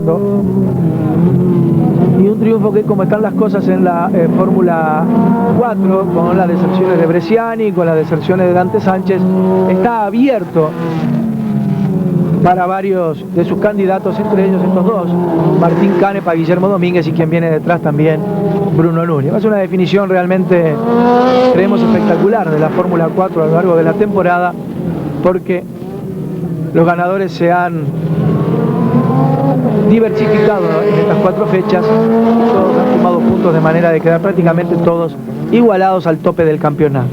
Fernando. Y un triunfo que, como están las cosas en la Fórmula 4, con las deserciones de Bresciani, con las deserciones de Dante Sánchez, está abierto para varios de sus candidatos, entre ellos estos dos, Martín Canepa, Guillermo Domínguez, y quien viene detrás también, Bruno Núñez. Es una definición realmente, creemos, espectacular de la Fórmula 4 a lo largo de la temporada, porque los ganadores se han diversificado en estas 4 fechas y todos han sumado puntos de manera de quedar prácticamente todos igualados al tope del campeonato.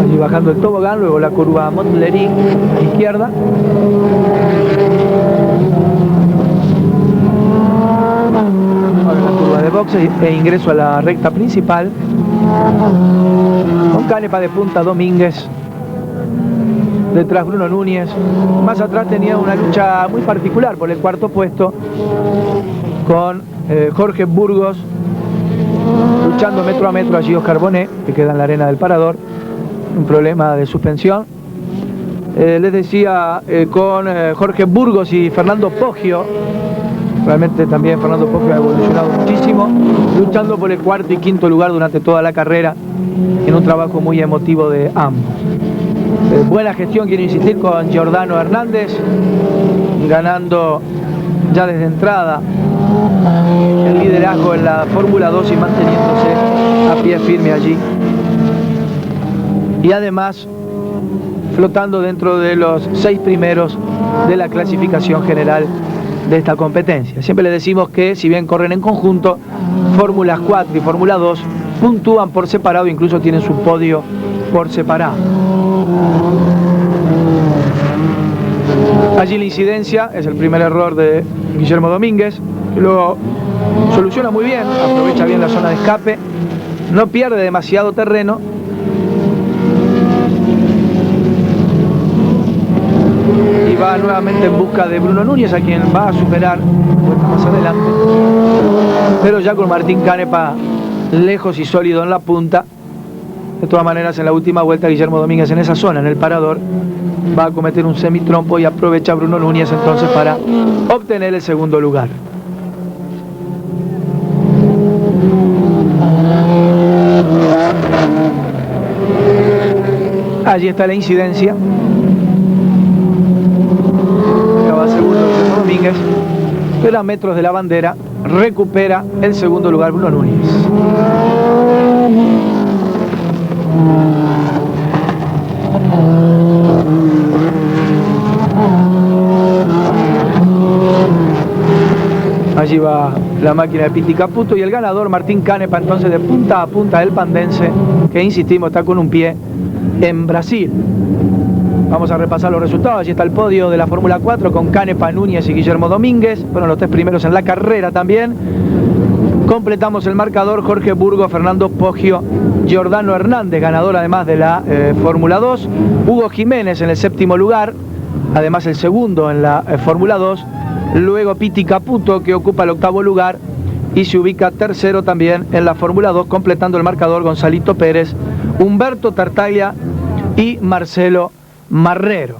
Allí bajando el tobogán, luego la curva Montlerí a la izquierda. La curva de boxes e ingreso a la recta principal, con Canepa de punta, Domínguez detrás, Bruno Núñez. Más atrás tenía una lucha muy particular por el cuarto puesto con Jorge Burgos, luchando metro a metro. Allí Oscar Bonet, que queda en la arena del Parador, un problema de suspensión. Les decía, con Jorge Burgos y Fernando Poggio. Realmente también Fernando Poggio ha evolucionado muchísimo, luchando por el cuarto y quinto lugar durante toda la carrera, en un trabajo muy emotivo de ambos. Buena gestión, quiero insistir, con Giordano Hernández, ganando ya desde entrada el liderazgo en la Fórmula 2 y manteniéndose a pie firme allí. Y además flotando dentro de los 6 primeros de la clasificación general de esta competencia. Siempre le decimos que, si bien corren en conjunto, Fórmulas 4 y Fórmula 2 puntúan por separado, incluso tienen su podio por separado. Allí la incidencia es el primer error de Guillermo Domínguez, que lo soluciona muy bien, aprovecha bien la zona de escape, no pierde demasiado terreno. Y va nuevamente en busca de Bruno Núñez, a quien va a superar más adelante, pero ya con Martín Canepa lejos y sólido en la punta. De todas maneras, en la última vuelta, Guillermo Domínguez, en esa zona, en el Parador, va a cometer un semitrompo y aprovecha a Bruno Núñez entonces para obtener el segundo lugar. Allí está la incidencia. Segundo Guillermo Domínguez, pero a metros de la bandera recupera el segundo lugar Bruno Núñez. Allí va la máquina de Pinti Caputo y el ganador Martín Canepa, entonces de punta a punta del pandense, que insistimos está con un pie en Brasil. Vamos a repasar los resultados. Allí está el podio de la Fórmula 4 con Canepa, Núñez y Guillermo Domínguez. Fueron los 3 primeros en la carrera también. Completamos el marcador: Jorge Burgos, Fernando Poggio, Giordano Hernández, ganador además de la Fórmula 2. Hugo Jiménez en el 7º lugar, además el segundo en la Fórmula 2. Luego Pinti Caputo, que ocupa el 8º lugar y se ubica tercero también en la Fórmula 2, completando el marcador Gonzalito Pérez, Humberto Tartaglia y Marcelo Marrero.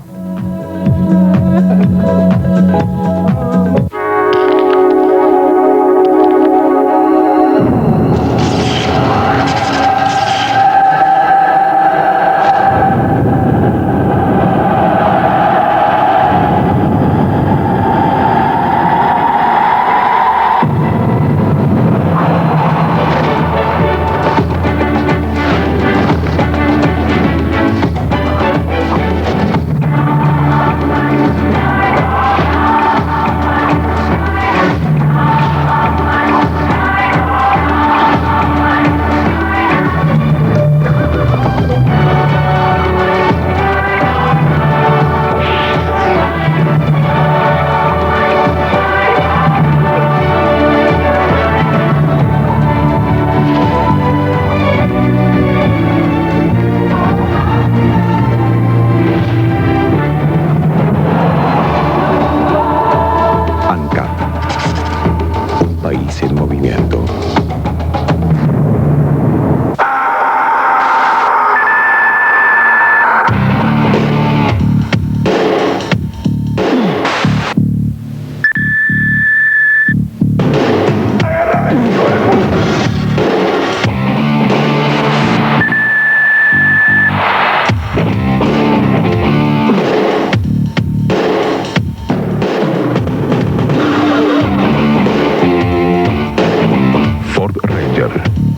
en movimiento.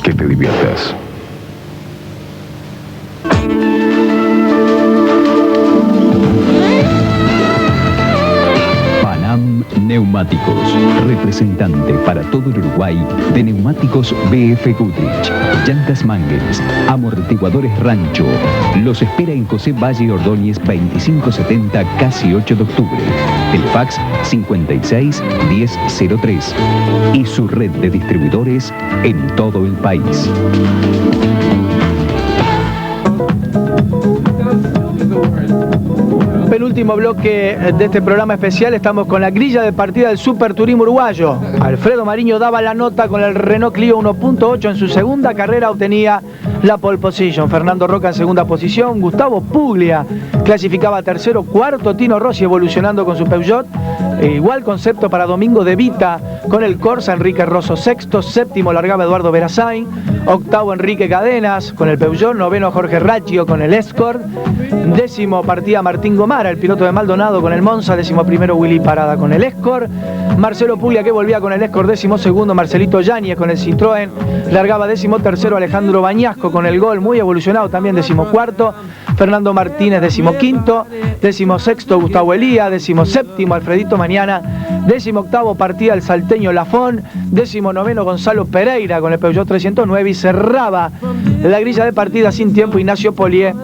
Que te diviertas. Panam Neumáticos, representante para todo el Uruguay de neumáticos BF Goodrich, llantas Mangels, amortiguadores Rancho. Los espera en José Valle Ordóñez 2570, casi 8 de octubre. El fax 56 1003 y su red de distribuidores en todo el país. Penúltimo bloque de este programa especial, estamos con la grilla de partida del Super Turismo Uruguayo. Alfredo Mariño daba la nota con el Renault Clio 1.8, en su segunda carrera obtenía la pole position. Fernando Roca en segunda posición, Gustavo Puglia clasificaba tercero, cuarto Tino Rossi evolucionando con su Peugeot. Igual concepto para Domingo De Vita con el Corsa, Enrique Rosso sexto, séptimo largaba Eduardo Verasain, octavo Enrique Cadenas con el Peugeot, noveno Jorge Racchio con el Escort, décimo partía Martín Gomara, el piloto de Maldonado con el Monza, décimo primero Willy Parada con el Escort, Marcelo Puglia que volvía con el Escort, décimo segundo Marcelito Yáñez con el Citroën, largaba décimo tercero Alejandro Bañasco con el Gol, muy evolucionado también, décimo cuarto, Fernando Martínez décimo quinto, décimo sexto Gustavo Elía, décimo séptimo Alfredito Mañana, décimo octavo partía el salteño Lafón, décimo noveno Gonzalo Pereira con el Peugeot 309 y cerraba la grilla de partida sin tiempo Ignacio Polié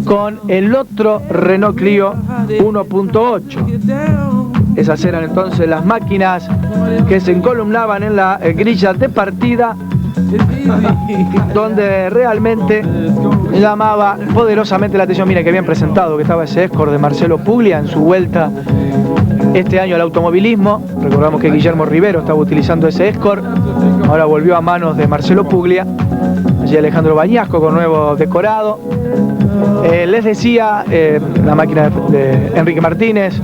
con el otro Renault Clio 1.8. Esas eran entonces las máquinas que se encolumnaban en la grilla de partida, donde realmente llamaba poderosamente la atención. Mire qué bien presentado que estaba ese Escort de Marcelo Puglia en su vuelta este año al automovilismo. Recordamos que Guillermo Rivero estaba utilizando ese Escort, ahora volvió a manos de Marcelo Puglia. Allí Alejandro Bañasco con nuevo decorado. Les decía, la máquina de Enrique Martínez,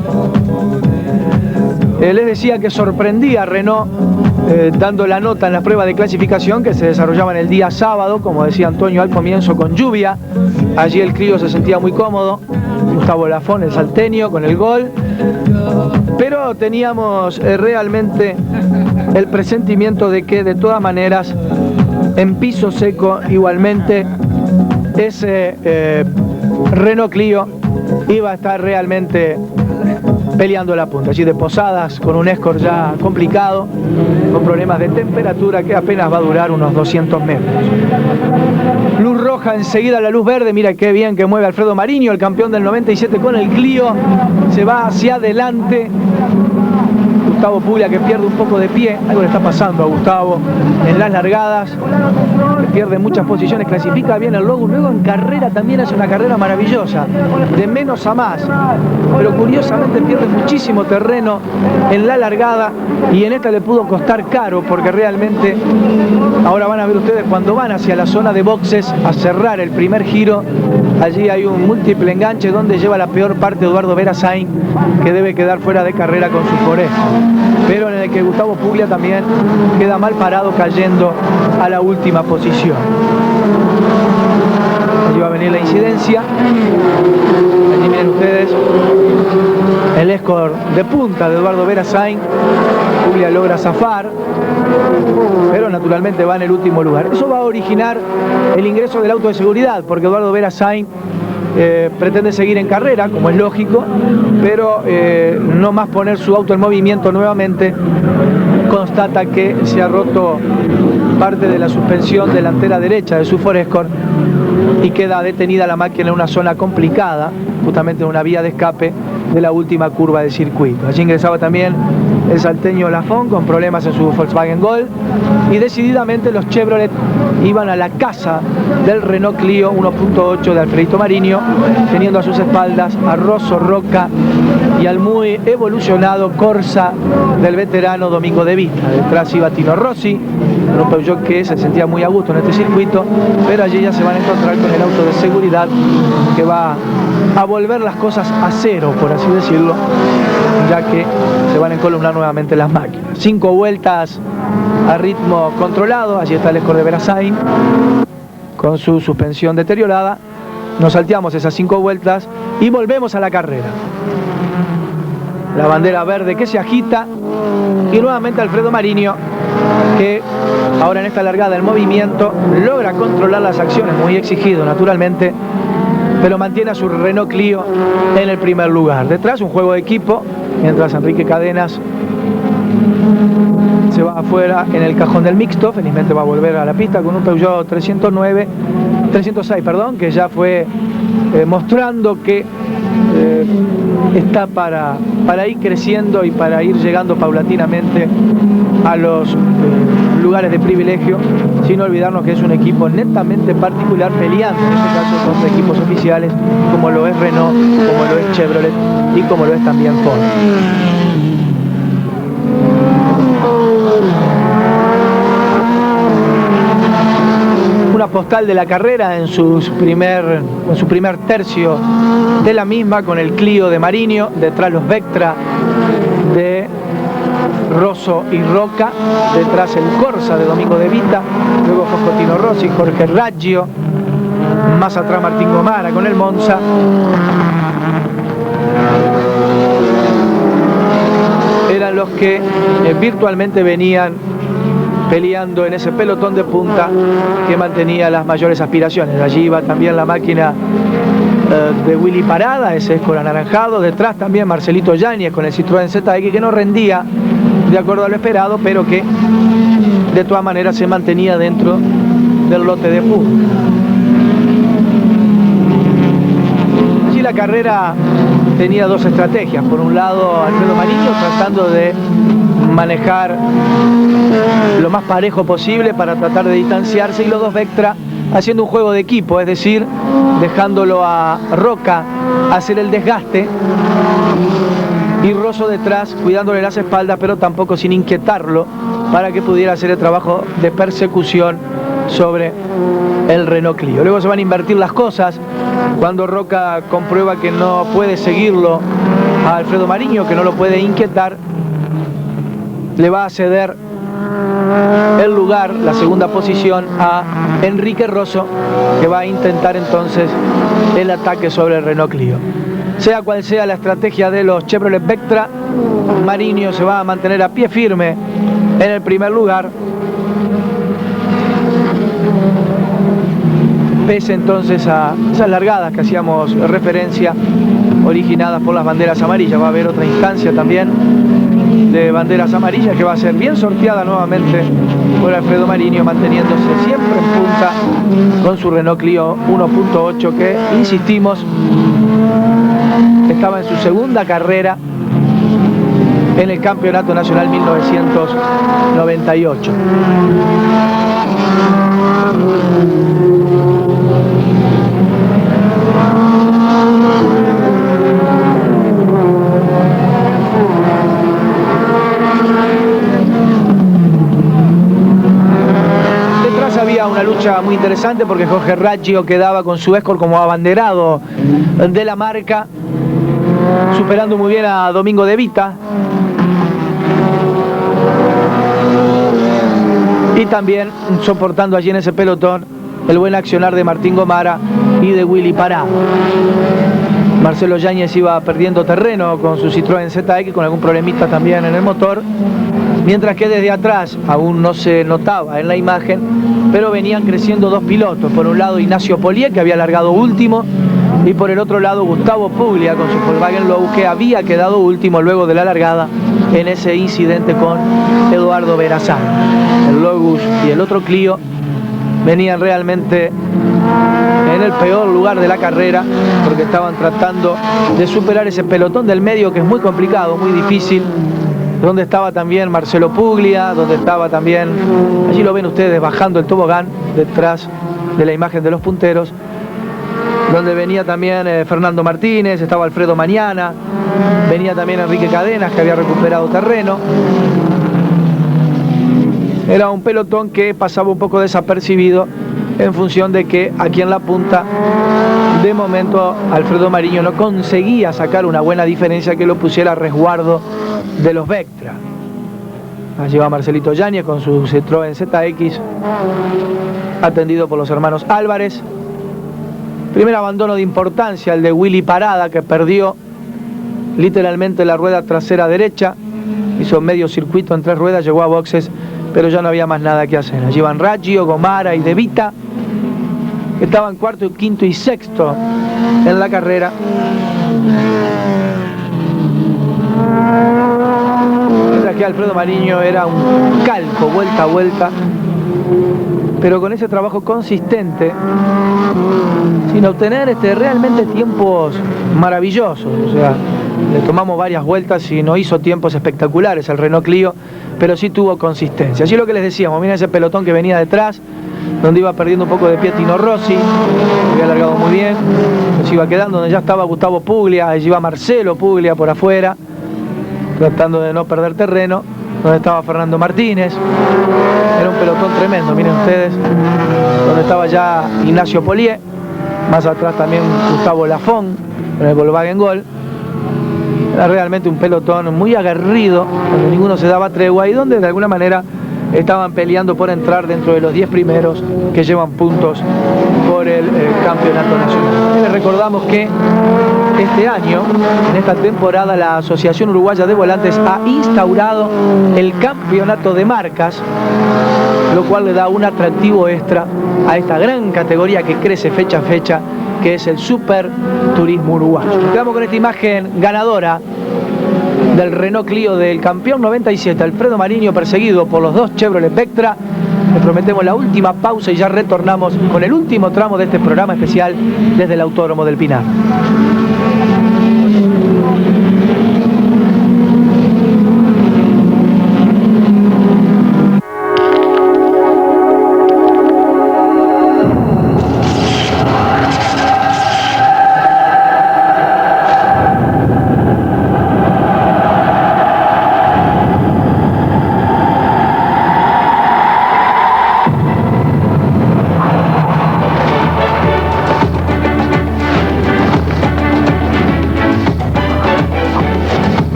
les decía que sorprendía a Renault dando la nota en la prueba de clasificación que se desarrollaban el día sábado, como decía Antonio al comienzo, con lluvia. Allí el Clio se sentía muy cómodo, Gustavo Lafón, el salteño, con el Gol, pero teníamos realmente el presentimiento de que de todas maneras en piso seco igualmente ese Renault Clio iba a estar realmente peleando la punta. Allí de Posadas con un Escort ya complicado, con problemas de temperatura que apenas va a durar unos 200 metros. Luz roja, enseguida la luz verde. Mira qué bien que mueve Alfredo Mariño, el campeón del 97 con el Clio, se va hacia adelante. Gustavo Puglia que pierde un poco de pie, algo le está pasando a Gustavo en las largadas, pierde muchas posiciones, clasifica bien el Logus, luego en carrera también hace una carrera maravillosa, de menos a más, pero curiosamente pierde muchísimo terreno en la largada y en esta le pudo costar caro, porque realmente, ahora van a ver ustedes, cuando van hacia la zona de boxes a cerrar el primer giro, allí hay un múltiple enganche donde lleva la peor parte Eduardo Verasain, que debe quedar fuera de carrera con su Forest, pero en el que Gustavo Puglia también queda mal parado cayendo a la última posición. Allí va a venir la incidencia. Allí miren ustedes el Escort de punta de Eduardo Verasain. Puglia logra zafar, pero naturalmente va en el último lugar. Eso va a originar el ingreso del auto de seguridad, porque Eduardo Verasain pretende seguir en carrera, como es lógico, pero no más poner su auto en movimiento nuevamente. Constata que se ha roto parte de la suspensión delantera derecha de su Ford Escort y queda detenida la máquina en una zona complicada, justamente en una vía de escape de la última curva del circuito. Allí ingresaba también el salteño Lafón con problemas en su Volkswagen Gol, y decididamente los Chevrolet iban a la casa del Renault Clio 1.8 de Alfredito Mariño, teniendo a sus espaldas a Rosso, Roca y al muy evolucionado Corsa del veterano Domingo De Vita. Detrás iba Tino Rossi, un Peugeot que se sentía muy a gusto en este circuito, pero allí ya se van a encontrar con el auto de seguridad que va a volver las cosas a cero, por así decirlo, ya que se van a encolumnar nuevamente las máquinas. 5 vueltas a ritmo controlado. Allí está el Escort de Verasain con su suspensión deteriorada. Nos salteamos esas 5 vueltas y volvemos a la carrera. La bandera verde que se agita y nuevamente Alfredo Mariño, que ahora en esta largada en movimiento logra controlar las acciones, muy exigido naturalmente, pero mantiene a su Renault Clio en el primer lugar. Detrás un juego de equipo, mientras Enrique Cadenas se va afuera en el cajón del mixto. Felizmente va a volver a la pista con un Peugeot 306, que ya fue mostrando que está para ir creciendo y para ir llegando paulatinamente a los lugares de privilegio, sin olvidarnos que es un equipo netamente particular, peleando en este caso contra equipos oficiales como lo es Renault, como lo es Chevrolet y como lo es también Ford. Una postal de la carrera en su primer tercio de la misma, con el Clio de Mariño, detrás los Vectra de Rosso y Roca, detrás el Corsa de Domingo De Vita, luego Tino Rossi, Jorge Raggio, más atrás Martín Gomara con el Monza. Eran los que virtualmente venían peleando en ese pelotón de punta que mantenía las mayores aspiraciones. Allí iba también la máquina de Willy Parada, ese Escort anaranjado. Detrás también Marcelito Yáñez con el Citroën ZX, que no rendía de acuerdo a lo esperado, pero que de todas maneras se mantenía dentro del lote de punta. Allí la carrera tenía 2 estrategias. Por un lado, Alfredo Mariño tratando de manejar lo más parejo posible para tratar de distanciarse, y los 2 Vectra haciendo un juego de equipo, es decir, dejándolo a Roca hacer el desgaste y Rosso detrás cuidándole las espaldas, pero tampoco sin inquietarlo, para que pudiera hacer el trabajo de persecución sobre el Renault Clio. Luego se van a invertir las cosas cuando Roca comprueba que no puede seguirlo a Alfredo Mariño, que no lo puede inquietar. Le va a ceder el lugar, la segunda posición, a Enrique Rosso, que va a intentar entonces el ataque sobre el Renault Clio. Sea cual sea la estrategia de los Chevrolet Vectra, Mariño se va a mantener a pie firme en el primer lugar, pese entonces a esas largadas que hacíamos referencia, originadas por las banderas amarillas. Va a haber otra instancia también de banderas amarillas que va a ser bien sorteada nuevamente por Alfredo Mariño, manteniéndose siempre en punta con su Renault Clio 1.8, que, insistimos, estaba en su segunda carrera en el Campeonato Nacional 1998. Había una lucha muy interesante porque Jorge Raggio quedaba con su Escort como abanderado de la marca, superando muy bien a Domingo De Vita, y también soportando allí en ese pelotón el buen accionar de Martín Gomara y de Willy Pará. Marcelo Yáñez iba perdiendo terreno con su Citroën ZX, con algún problemita también en el motor, mientras que desde atrás aún no se notaba en la imagen, pero venían creciendo 2 pilotos. Por un lado Ignacio Polié, que había largado último, y por el otro lado Gustavo Puglia con su Volkswagen Low, que había quedado último luego de la largada en ese incidente con Eduardo Verasain. El Logus y el otro Clio venían realmente en el peor lugar de la carrera, porque estaban tratando de superar ese pelotón del medio, que es muy complicado, muy difícil, donde estaba también Marcelo Puglia, donde estaba también, allí lo ven ustedes bajando el tobogán detrás de la imagen de los punteros, donde venía también Fernando Martínez, estaba Alfredo Mañana, venía también Enrique Cadenas, que había recuperado terreno. Era un pelotón que pasaba un poco desapercibido en función de que aquí en la punta, de momento, Alfredo Mariño no conseguía sacar una buena diferencia que lo pusiera a resguardo de los Vectra. Allí va Marcelito Yáñez con su Citroën ZX, atendido por los hermanos Álvarez. Primer abandono de importancia, el de Willy Parada, que perdió literalmente la rueda trasera derecha, hizo medio circuito en 3 ruedas, llegó a boxes, pero ya no había más nada que hacer. Allí van Raggio, Gomara y De Vita, que estaban cuarto, quinto y sexto en la carrera. Mientras que Alfredo Mariño era un calco, vuelta a vuelta, pero con ese trabajo consistente, sin obtener realmente tiempos maravillosos. O sea, le tomamos varias vueltas y no hizo tiempos espectaculares el Renault Clio, pero sí tuvo consistencia. Así es lo que les decíamos, miren ese pelotón que venía detrás, donde iba perdiendo un poco de pie Tino Rossi, había alargado muy bien, se iba quedando donde ya estaba Gustavo Puglia, allí iba Marcelo Puglia por afuera, tratando de no perder terreno, donde estaba Fernando Martínez. Era un pelotón tremendo, miren ustedes, donde estaba ya Ignacio Polié, más atrás también Gustavo Lafón, con el Volkswagen Gol. Era realmente un pelotón muy aguerrido, donde ninguno se daba tregua y donde de alguna manera estaban peleando por entrar dentro de los 10 primeros que llevan puntos por el campeonato nacional. Y les recordamos que este año, en esta temporada, la Asociación Uruguaya de Volantes ha instaurado el campeonato de marcas, lo cual le da un atractivo extra a esta gran categoría que crece fecha a fecha, que es el Super Turismo Uruguayo. Nos quedamos con esta imagen ganadora del Renault Clio del campeón 97, Alfredo Mariño, perseguido por los 2 Chevrolet Vectra. Les prometemos la última pausa y ya retornamos con el último tramo de este programa especial desde el Autódromo del Pinar.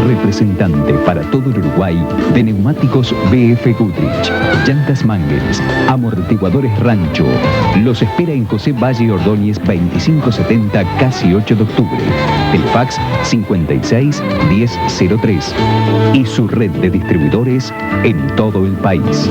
Representante para todo el Uruguay de neumáticos BF Goodrich, llantas Mangels, amortiguadores Rancho. Los espera en José Valle Ordóñez 2570, casi 8 de octubre. El fax 56 1003 y su red de distribuidores en todo el país.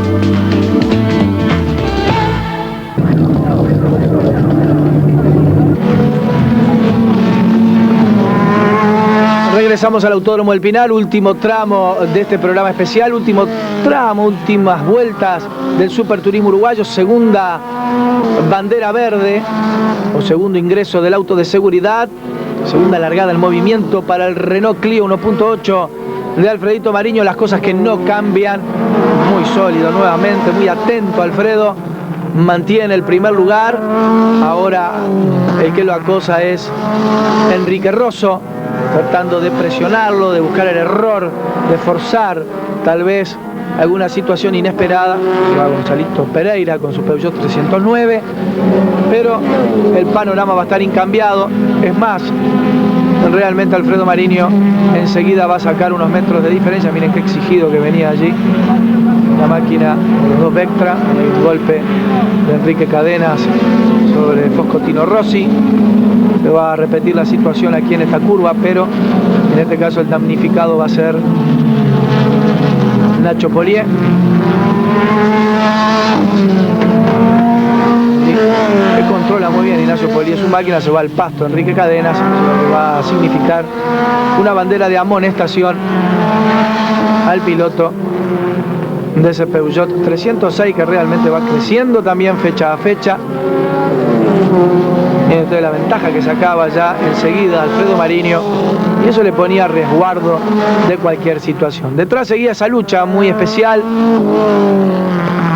Regresamos al Autódromo del Pinar, último tramo de este programa especial, último tramo, últimas vueltas del Super Turismo Uruguayo, segunda bandera verde o segundo ingreso del auto de seguridad, segunda largada del movimiento para el Renault Clio 1.8 de Alfredito Mariño, las cosas que no cambian. Muy sólido nuevamente, muy atento Alfredo, mantiene el primer lugar. Ahora el que lo acosa es Enrique Rosso, tratando de presionarlo, de buscar el error, de forzar tal vez alguna situación inesperada. Que va Gonzalito Pereira con su Peugeot 309, pero el panorama va a estar incambiado. Es más, realmente Alfredo Mariño enseguida va a sacar unos metros de diferencia. Miren qué exigido que venía allí la máquina, los dos Vectra. Hay un golpe de Enrique Cadenas sobre Foscotino Rossi. Se va a repetir la situación aquí en esta curva, pero en este caso el damnificado va a ser Nacho Polié. Que controla muy bien Ignacio Polié su máquina, se va al pasto Enrique Cadenas, lo que va a significar una bandera de amonestación al piloto de ese Peugeot 306, que realmente va creciendo también fecha a fecha. Entonces la ventaja que sacaba ya enseguida Alfredo Mariño, y eso le ponía resguardo de cualquier situación. Detrás seguía esa lucha muy especial,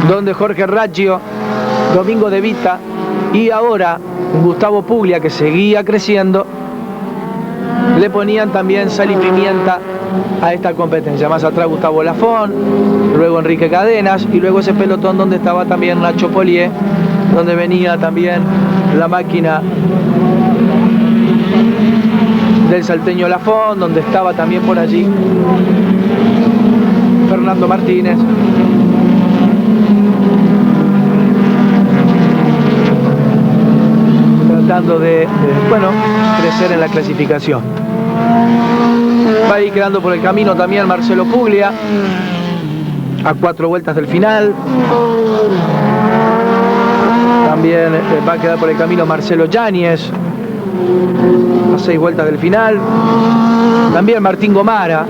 donde Jorge Raggio, Domingo De Vita y ahora Gustavo Puglia, que seguía creciendo, le ponían también sal y pimienta a esta competencia. Más atrás Gustavo Lafón, luego Enrique Cadenas, y luego ese pelotón donde estaba también Nacho Polié, donde venía también la máquina del salteño Lafón, donde estaba también por allí Fernando Martínez. Tratando de crecer en la clasificación. Va a ir quedando por el camino también Marcelo Puglia, a 4 vueltas del final. También va a quedar por el camino Marcelo Yáñez, a 6 vueltas del final. También Martín Gomara,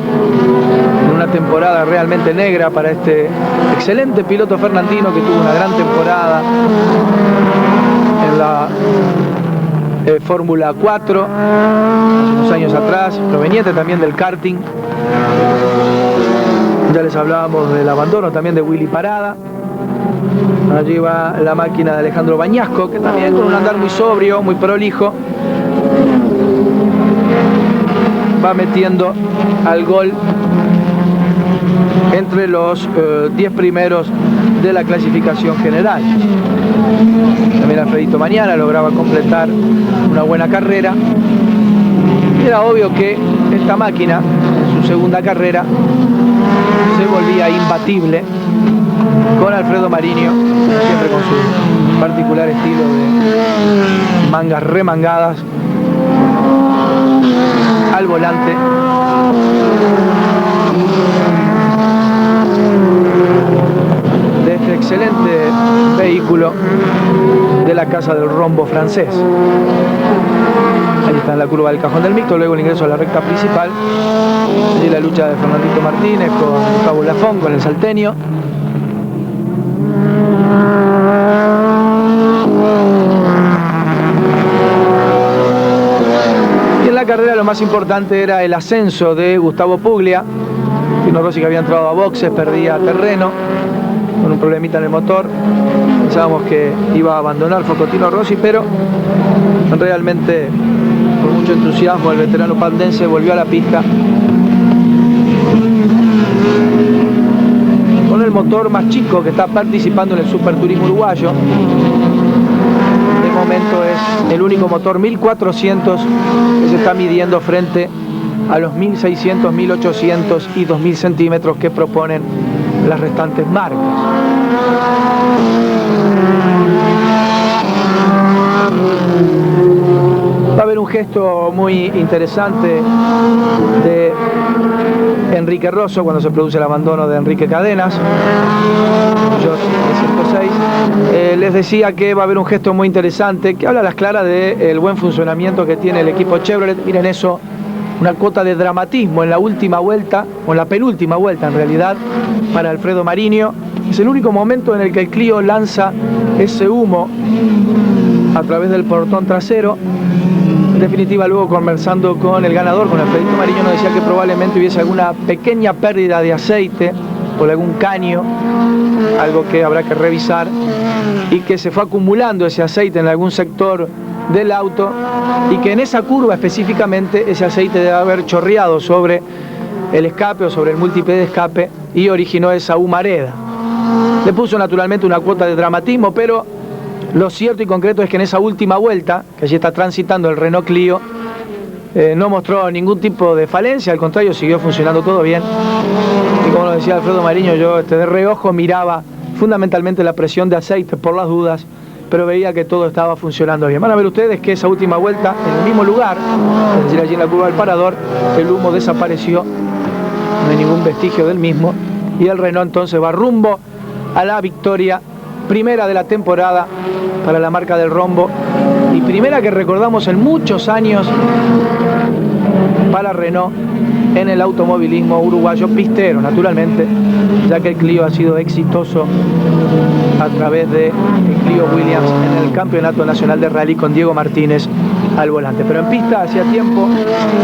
en una temporada realmente negra para este excelente piloto fernandino, que tuvo una gran temporada en la Fórmula 4 hace unos años atrás, proveniente también del karting. Ya les hablábamos del abandono también de Willy Parada. Allí va la máquina de Alejandro Bañasco, que también con un andar muy sobrio, muy prolijo, va metiendo al gol entre los 10 primeros de la clasificación general. También Alfredito Mañana lograba completar una buena carrera. Y era obvio que esta máquina, en su segunda carrera, se volvía imbatible con Alfredo Mariño, siempre con su particular estilo de mangas remangadas al volante. De este excelente vehículo de la Casa del Rombo francés. Ahí está en la curva del Cajón del Mixto, luego el ingreso a la recta principal. Y la lucha de Fernandito Martínez con Gustavo Lafón, con el salteño. Y en la carrera lo más importante era el ascenso de Gustavo Puglia. Tino Rossi, que había entrado a boxes, perdía terreno con un problemita en el motor. Pensábamos que iba a abandonar Foscotino Rossi, pero realmente con mucho entusiasmo el veterano pandense volvió a la pista con el motor más chico que está participando en el Superturismo uruguayo. De momento es el único motor 1400 que se está midiendo frente a los 1600, 1800 y 2000 centímetros que proponen las restantes marcas. Va a haber un gesto muy interesante de Enrique Rosso cuando se produce el abandono de Enrique Cadenas. Yo 306. Les decía que va a haber un gesto muy interesante que habla a las claras del buen funcionamiento que tiene el equipo Chevrolet. Miren eso, una cuota de dramatismo en la última vuelta, o en la penúltima vuelta en realidad, para Alfredo Mariño. Es el único momento en el que el Clio lanza ese humo a través del portón trasero. definitiva, luego conversando con el ganador, con Alfredito Mariño, nos decía que probablemente hubiese alguna pequeña pérdida de aceite por algún caño, algo que habrá que revisar, y que se fue acumulando ese aceite en algún sector del auto y que en esa curva específicamente ese aceite debe haber chorreado sobre el escape o sobre el múltiple de escape y originó esa humareda. Le puso naturalmente una cuota de dramatismo, pero lo cierto y concreto es que en esa última vuelta, que allí está transitando el Renault Clio, no mostró ningún tipo de falencia, al contrario, siguió funcionando todo bien. Y como lo decía Alfredo Mariño, yo de reojo miraba fundamentalmente la presión de aceite por las dudas, pero veía que todo estaba funcionando bien. Van a ver ustedes que esa última vuelta, en el mismo lugar, es decir, allí en la curva del Parador, el humo desapareció, no hay ningún vestigio del mismo, y el Renault entonces va rumbo a la victoria primera de la temporada para la marca del Rombo, y primera que recordamos en muchos años para Renault en el automovilismo uruguayo pistero, naturalmente, ya que el Clio ha sido exitoso a través de Clio Williams en el Campeonato Nacional de Rally con Diego Martínez al volante. Pero en pista hacía tiempo,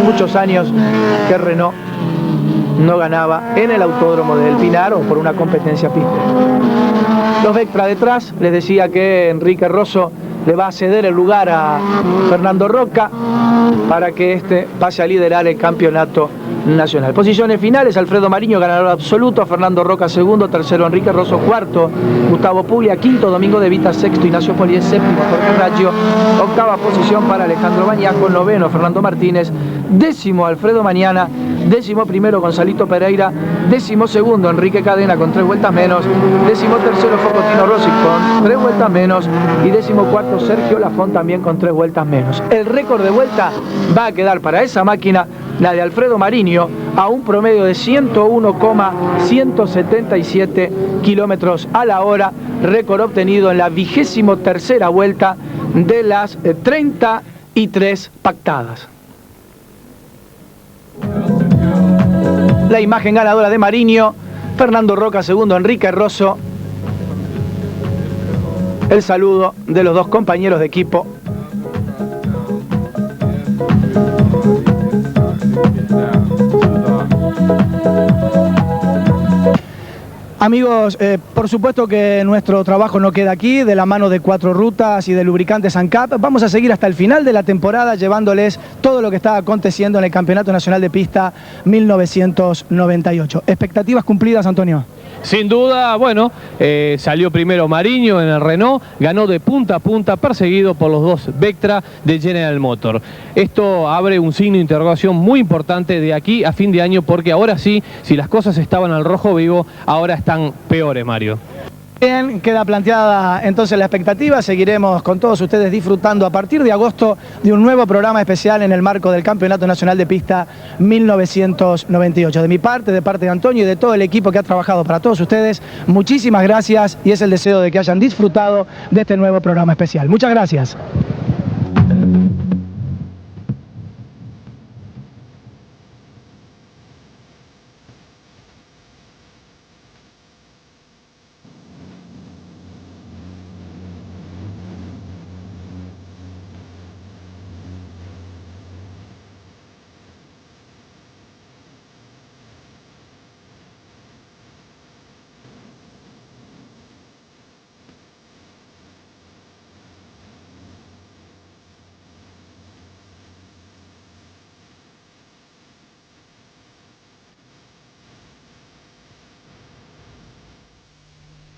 muchos años, que Renault no ganaba en el Autódromo del Pinar o por una competencia pistera. Los Vectra detrás, les decía que Enrique Rosso le va a ceder el lugar a Fernando Roca para que este pase a liderar el campeonato nacional. Posiciones finales: Alfredo Mariño, ganador absoluto; Fernando Roca, segundo; tercero Enrique Rosso; cuarto Gustavo Puglia; quinto Domingo de Vita; sexto Ignacio Poliés; séptimo Jorge Raggio; octava posición para Alejandro Bañaco; noveno Fernando Martínez; décimo Alfredo Mañana; décimo primero Gonzalito Pereira; décimo segundo Enrique Cadena con 3 vueltas menos; décimo tercero Focotino Rossi con 3 vueltas menos; y décimo cuarto Sergio Lafont también con 3 vueltas menos. El récord de vuelta va a quedar para esa máquina, la de Alfredo Mariño, a un promedio de 101,177 kilómetros a la hora, récord obtenido en la 23ª vuelta de las 33 pactadas. La imagen ganadora de Mariño, Fernando Roca segundo, Enrique Rosso. El saludo de los dos compañeros de equipo. Amigos, por supuesto que nuestro trabajo no queda aquí, de la mano de Cuatro Rutas y de Lubricantes ANCAP. Vamos a seguir hasta el final de la temporada llevándoles todo lo que está aconteciendo en el Campeonato Nacional de Pista 1998. ¿Expectativas cumplidas, Antonio? Sin duda, bueno, salió primero Mariño en el Renault, ganó de punta a punta, perseguido por los dos Vectra de General Motors. Esto abre un signo de interrogación muy importante de aquí a fin de año, porque ahora sí, si las cosas estaban al rojo vivo, ahora están peores, Mario. Bien, queda planteada entonces la expectativa. Seguiremos con todos ustedes disfrutando a partir de agosto de un nuevo programa especial en el marco del Campeonato Nacional de Pista 1998. De mi parte, de parte de Antonio y de todo el equipo que ha trabajado para todos ustedes, muchísimas gracias, y es el deseo de que hayan disfrutado de este nuevo programa especial. Muchas gracias.